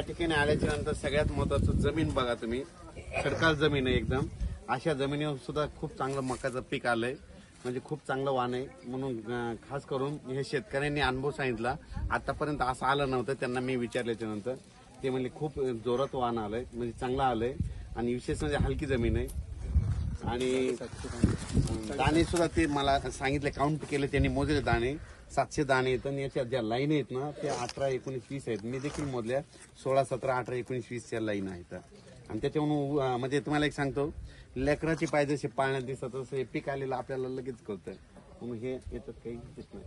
ठिकाणी आल्याच्या नंतर सगळ्यात महत्वाचं जमीन बघा तुम्ही, खडकाळ जमीन आहे एकदम. अशा जमिनीवर सुद्धा खूप चांगलं मकाचं पीक आलंय, म्हणजे खूप चांगलं वाण आहे. म्हणून खास करून हे शेतकऱ्यांनी अनुभव सांगितला. आतापर्यंत असं आलं नव्हतं. त्यांना मी विचारल्याच्या नंतर ते म्हणजे खूप जोरात वाण आलंय, म्हणजे चांगलं आलंय. आणि विशेष म्हणजे हलकी जमीन आहे. आणि दाणे सुद्धा ते मला सांगितले, काउंट केले त्यांनी, मोजले दाणे 700 दाणे आहेत. आणि याच्या ज्या लाईन आहेत ना ते 18, 19, 20 आहेत. मी देखील मोजल्या 16, 17, 18, 19, 20च्या लाईन आहेत. आणि त्याच्यावरून म्हणजे तुम्हाला एक सांगतो, लेकराची पाय जसे पाळण्यात दिसत तसं हे पीक आलेलं आपल्याला लगेच कळतं. म्हणून हे याच्यात काही दिसत नाही.